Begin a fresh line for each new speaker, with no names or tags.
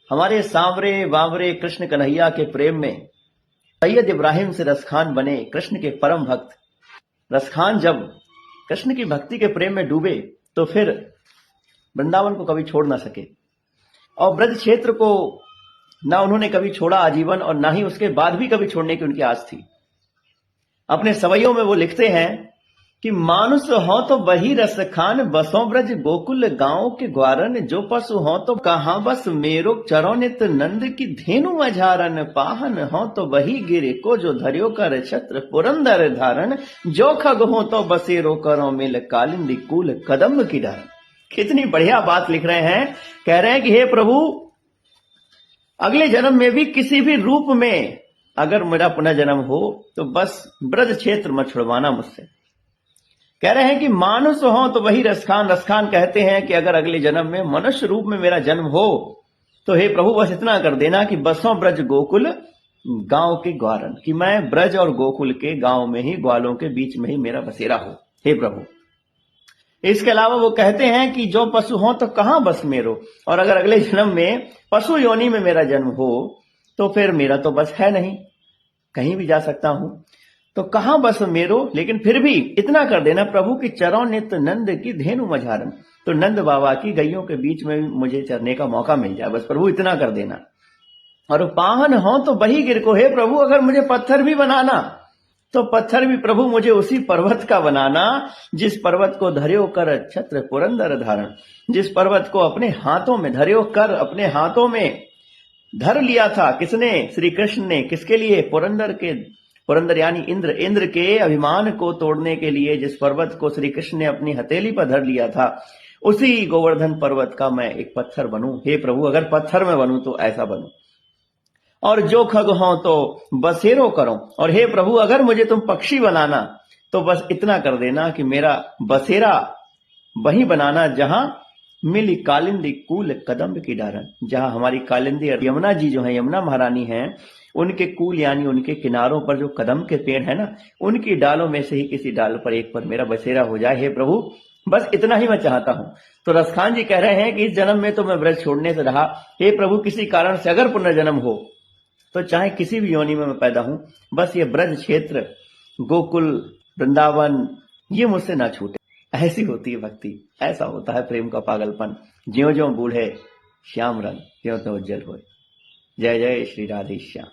हमारे सांवरे बावरे कृष्ण कन्हैया के प्रेम में सैयद इब्राहिम से रसखान बने कृष्ण के परम भक्त। रसखान जब कृष्ण की भक्ति के प्रेम में डूबे तो फिर वृंदावन को कभी छोड़ ना सके और ब्रज क्षेत्र को ना उन्होंने कभी छोड़ा आजीवन और ना ही उसके बाद भी कभी छोड़ने की उनकी आस थी। अपने सवैयों में वो लिखते हैं कि मानुष हो तो वही रसखान बसों ब्रज गोकुल गांव के ग्वारन जो पशु हो तो कहां बस मेरो चरोनित नंद की धेनु मझारन पाहन हो तो वही गिरे को जो धरियो कर छत्र पुरंदर धारण जो खग हो तो बसेरो करो मिल कालिंदी कूल कदम की डार। कितनी बढ़िया बात लिख रहे हैं। कह रहे हैं कि हे प्रभु, अगले जन्म में भी किसी भी रूप में अगर मेरा पुनर्जन्म हो तो बस ब्रज क्षेत्र मत छुड़वाना मुझसे। कह रहे हैं कि मानुष हो तो वही रसखान। रसखान कहते हैं कि अगर अगले जन्म में मनुष्य रूप में मेरा जन्म हो तो हे प्रभु बस इतना कर देना कि बसों ब्रज गोकुल गांव के ग्वारन, कि मैं ब्रज और गोकुल के गांव में ही, ग्वालों के बीच में ही मेरा बसेरा हो हे प्रभु। इसके अलावा वो कहते हैं कि जो पशु हो तो कहां बस मेरो, और अगर अगले जन्म में पशु योनि में मेरा जन्म हो तो फिर मेरा तो बस है नहीं, कहीं भी जा सकता हूं, तो कहां बस मेरो। लेकिन फिर भी इतना कर देना प्रभु कि चरो नित नंद की धेनु मझारन, तो नंद बाबा की गैयों के बीच में मुझे चरने का मौका मिल जाए, बस प्रभु इतना कर देना। और पाहन हो तो वही गिर को, हे प्रभु अगर मुझे पत्थर भी बनाना तो पत्थर भी प्रभु मुझे उसी पर्वत का बनाना जिस पर्वत को धर्यो कर छत्र पुरंदर धारण, जिस पर्वत को अपने हाथों में धर्यो कर, अपने हाथों में धर लिया था किसने, श्री कृष्ण ने। किसके लिए? पुरंदर यानी इंद्र के अभिमान को तोड़ने के लिए जिस पर्वत को श्री कृष्ण ने अपनी हथेली पर धर लिया था, उसी गोवर्धन पर्वत का मैं एक पत्थर बनूं। हे प्रभु अगर पत्थर में बनूं तो ऐसा बनूं। और जो खग हो तो बसेरो करो, और हे प्रभु अगर मुझे तुम पक्षी बनाना तो बस इतना कर देना कि मेरा बसेरा वही बनाना जहां मिली कालिंदी कूल कदम्ब की डारन, जहां हमारी कालिंदी और यमुना जी जो है, यमुना महारानी हैं, उनके कूल यानी उनके किनारों पर जो कदम के पेड़ है ना, उनकी डालों में से ही किसी डाल पर एक पर मेरा बसेरा हो जाए हे प्रभु, बस इतना ही मैं चाहता हूं। तो रसखान जी कह रहे हैं कि इस जन्म में तो मैं ब्रज छोड़ने से रहा, हे प्रभु किसी कारण से अगर पुनर्जन्म हो तो चाहे किसी भी योनि में मैं पैदा हूं, बस ये ब्रज क्षेत्र, गोकुल, वृंदावन, ये मुझसे ना छूटे। ऐसी होती है भक्ति, ऐसा होता है प्रेम का पागलपन। ज्यों ज्यों बूढ़े श्याम रंग, त्यों त्यों उज्जवल हो। जय जय श्री राधे श्याम।